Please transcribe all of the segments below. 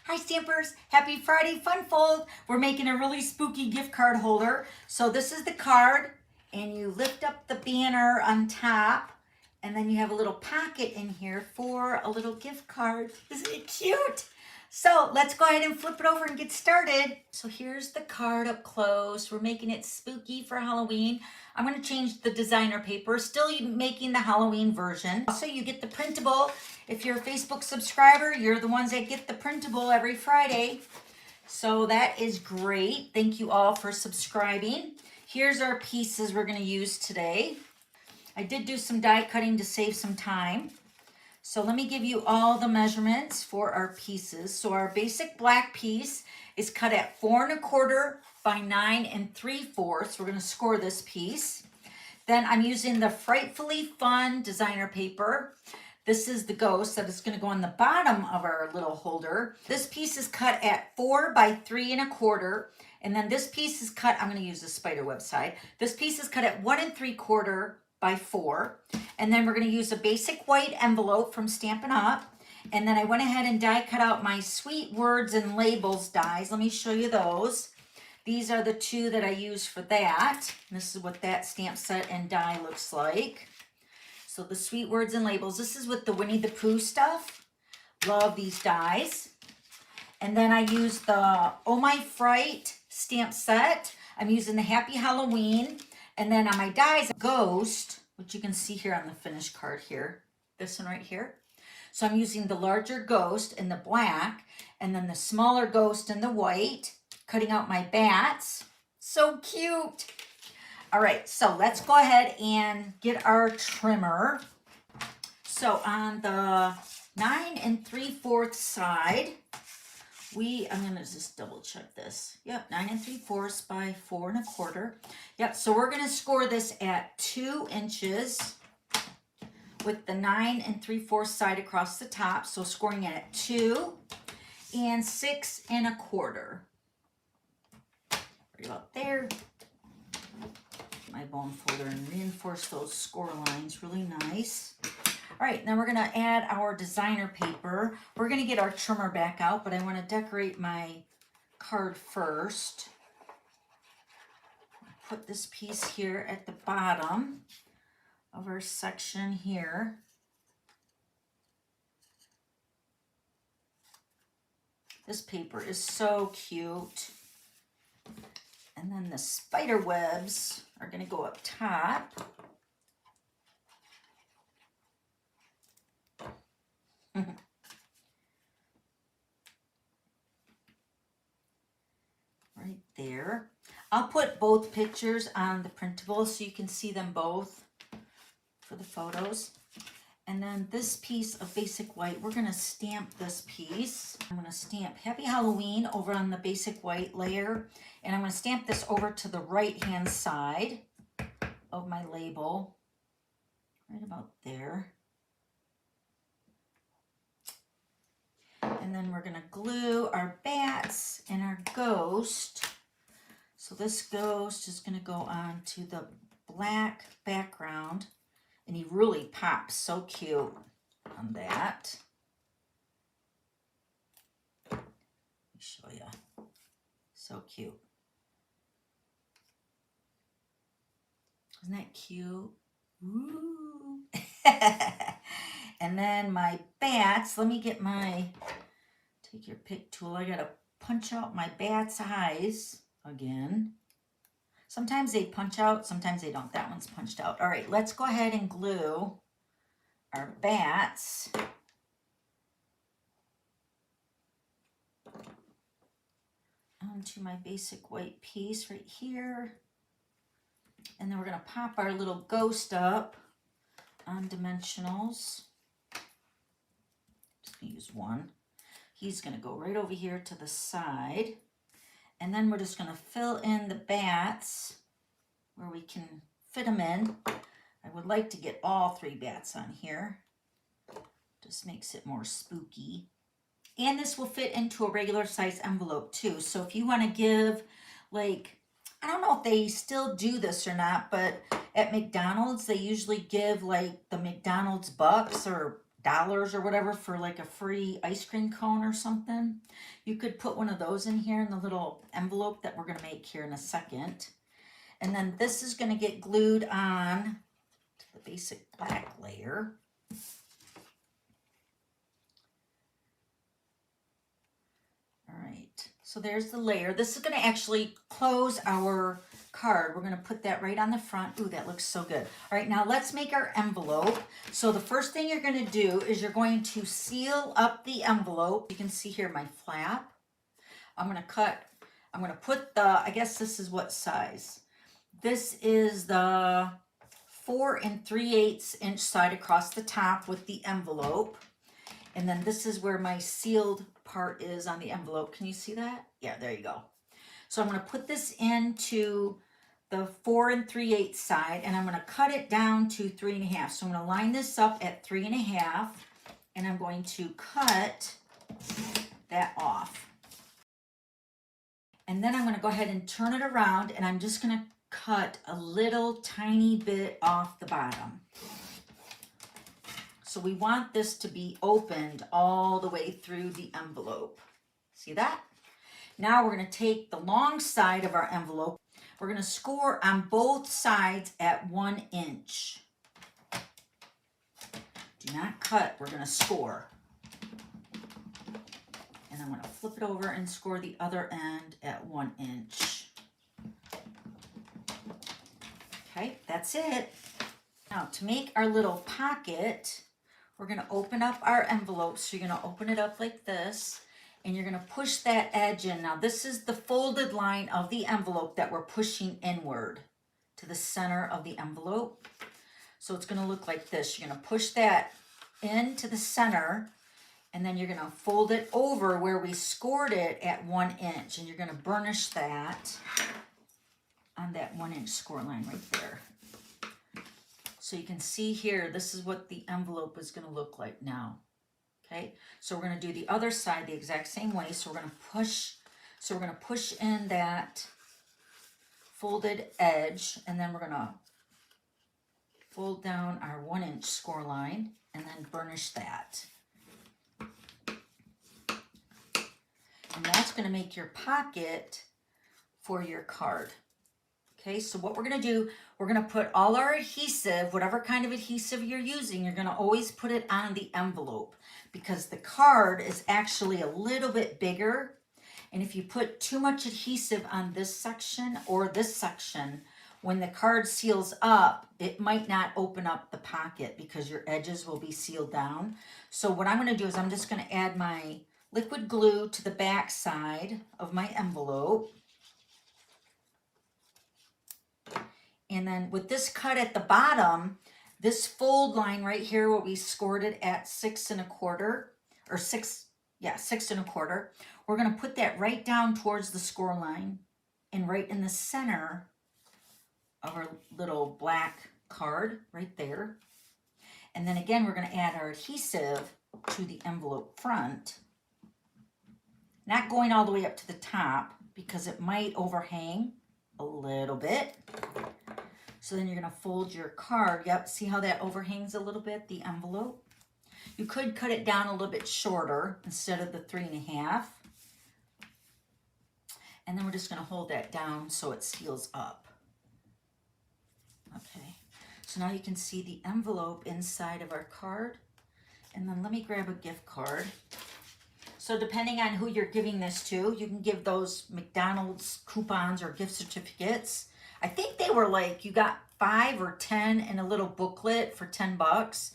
Hi Stampers, happy Friday fun fold. We're making a really spooky gift card holder. So this is the card and you lift up the banner on top and then you have a little pocket in here for a little gift card. Isn't it cute? So let's go ahead and flip it over and get started. So here's the card up close. We're making it spooky for Halloween. I'm going to change the designer paper, still making the Halloween version. Also, you get the printable. If you're a Facebook subscriber, you're the ones that get the printable every Friday. So that is great. Thank you all for subscribing. Here's our pieces we're going to use today. I did do some die cutting to save some time. So let me give you all the measurements for our pieces. So our basic black piece is cut at 4 1/4 by 9 3/4. We're going to score this piece. Then I'm using the Frightfully Fun designer paper. This is the ghost that is going to go on the bottom of our little holder. This piece is cut at 4 by 3 1/4. And then this piece is cut, I'm going to use the spider web side. This piece is cut at 1 3/4 by 4. And then we're going to use a basic white envelope from Stampin' Up. And then I went ahead and die cut out my sweet words and labels dies. Let me show you those. These are the two that I use for that. And this is what that stamp set and die looks like. So the sweet words and labels. This is with the Winnie the Pooh stuff. Love these dies. And then I use the Oh My Fright stamp set. I'm using the Happy Halloween. And then on my dies, Ghost, which you can see here on the finished card here. This one right here. So I'm using the larger ghost in the black and then the smaller ghost in the white, cutting out my bats. So cute. All right, so let's go ahead and get our trimmer. So on the 9 3/4 side, I'm going to just double check this. Yep, 9 3/4 by 4 1/4. Yep, so we're going to score this at 2 inches with the 9 3/4 side across the top. So scoring it at 2 and 6 1/4. Right about there. My bone folder and reinforce those score lines really nice. All right, then we're going to add our designer paper. We're going to get our trimmer back out, but I want to decorate my card first. Put this piece here at the bottom of our section here. This paper is so cute. And then the spider webs are going to go up top. Right there. I'll put both pictures on the printable so you can see them both for the photos. And then this piece of basic white, we're going to stamp this piece. I'm going to stamp Happy Halloween over on the basic white layer. And I'm going to stamp this over to the right-hand side of my label. Right about there. And then we're going to glue our bats and our ghost. So this ghost is going to go on to the black background. And he really pops so cute on that. Let me show you. So cute. Isn't that cute? Ooh. And then my bats, let me get my, take your pick tool. I got to punch out my bat's eyes again. Sometimes they punch out, sometimes they don't. That one's punched out. All right, let's go ahead and glue our bats. Onto my basic white piece right here. And then we're going to pop our little ghost up on dimensionals. Just going to use one. He's going to go right over here to the side. And then we're just going to fill in the bats where we can fit them in. I would like to get all 3 bats on here. Just makes it more spooky. And this will fit into a regular size envelope too. So if you want to give, like, I don't know if they still do this or not, but at McDonald's, they usually give like the McDonald's bucks or $5 or whatever for like a free ice cream cone or something. You could put one of those in here in the little envelope that we're going to make here in a second. And then this is going to get glued on to the basic black layer. All right, so there's the layer. This is going to actually close our card. We're going to put that right on the front. Ooh, that looks so good. All right, now let's make our envelope. So the first thing you're going to do is you're going to seal up the envelope. You can see here my flap. I'm going to put the, I guess this is what size? This is the 4 3/8 inch side across the top with the envelope. And then this is where my sealed part is on the envelope. Can you see that? Yeah, there you go. So I'm going to put this into the 4 3/8 side, and I'm going to cut it down to 3 1/2. So I'm going to line this up at 3 1/2, and I'm going to cut that off. And then I'm going to go ahead and turn it around, and I'm just going to cut a little tiny bit off the bottom. So we want this to be opened all the way through the envelope. See that? Now we're going to take the long side of our envelope. We're going to score on both sides at 1 inch. Do not cut, we're going to score. And I'm going to flip it over and score the other end at 1 inch. Okay, that's it. Now to make our little pocket, we're going to open up our envelope. So you're going to open it up like this, and you're going to push that edge in. Now this is the folded line of the envelope that we're pushing inward to the center of the envelope. So it's going to look like this. You're going to push that into the center, and then you're going to fold it over where we scored it at 1 inch, and you're going to burnish that on that 1 inch score line right there. So you can see here, this is what the envelope is going to look like now. Okay, so we're going to do the other side the exact same way. So we're going to push in that folded edge, and then we're going to fold down our 1 inch score line and then burnish that. And that's going to make your pocket for your card. Okay, so what we're going to do, we're going to put all our adhesive, whatever kind of adhesive you're using, you're going to always put it on the envelope, because the card is actually a little bit bigger. And if you put too much adhesive on this section or this section, when the card seals up, it might not open up the pocket because your edges will be sealed down. So what I'm going to do is I'm just going to add my liquid glue to the back side of my envelope. And then with this cut at the bottom, this fold line right here where we scored it at 6 1/4 or 6 1/4, we're going to put that right down towards the score line and right in the center of our little black card right there. And then again, we're going to add our adhesive to the envelope front, not going all the way up to the top because it might overhang a little bit. So then you're going to fold your card. Yep, see how that overhangs a little bit, the envelope? You could cut it down a little bit shorter instead of the 3 1/2. And then we're just going to hold that down so it seals up. Okay, so now you can see the envelope inside of our card. And then let me grab a gift card. So depending on who you're giving this to, you can give those McDonald's coupons or gift certificates. I think they were like, you got 5 or 10 in a little booklet for $10.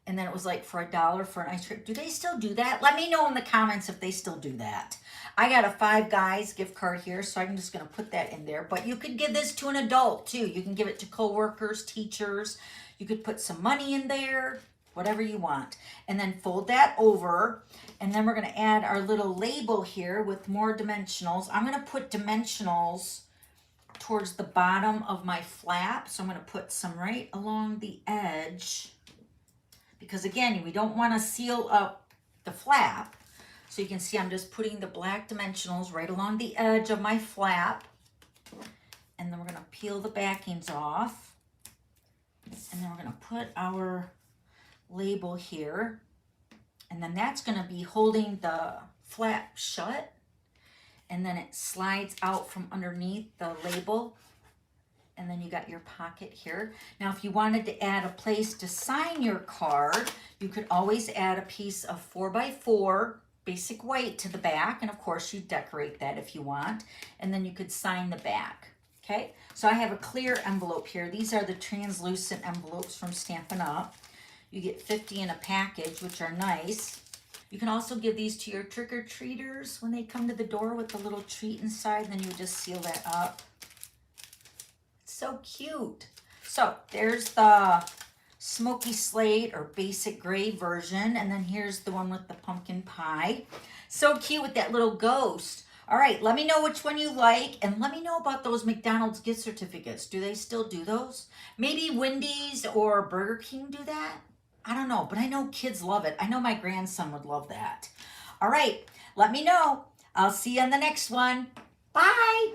And then it was like for $1 for an ice cream. Do they still do that? Let me know in the comments if they still do that. I got a Five Guys gift card here, so I'm just going to put that in there. But you could give this to an adult too. You can give it to coworkers, teachers. You could put some money in there, whatever you want. And then fold that over. And then we're going to add our little label here with more dimensionals. I'm going to put dimensionals towards the bottom of my flap. So I'm going to put some right along the edge, because again, we don't want to seal up the flap. So you can see I'm just putting the black dimensionals right along the edge of my flap. And then we're going to peel the backings off. And then we're going to put our label here. And then that's going to be holding the flap shut. And then it slides out from underneath the label. And then you got your pocket here. Now, if you wanted to add a place to sign your card, you could always add a piece of 4x4 basic white to the back. And of course, you decorate that if you want. And then you could sign the back. Okay, so I have a clear envelope here. These are the translucent envelopes from Stampin' Up. You get 50 in a package, which are nice. You can also give these to your trick-or-treaters when they come to the door with the little treat inside. Then you just seal that up. It's so cute. So there's the smoky slate or basic gray version. And then here's the one with the pumpkin pie. So cute with that little ghost. All right, let me know which one you like, and let me know about those McDonald's gift certificates. Do they still do those? Maybe Wendy's or Burger King do that? I don't know, but I know kids love it. I know my grandson would love that. All right, let me know. I'll see you on the next one. Bye.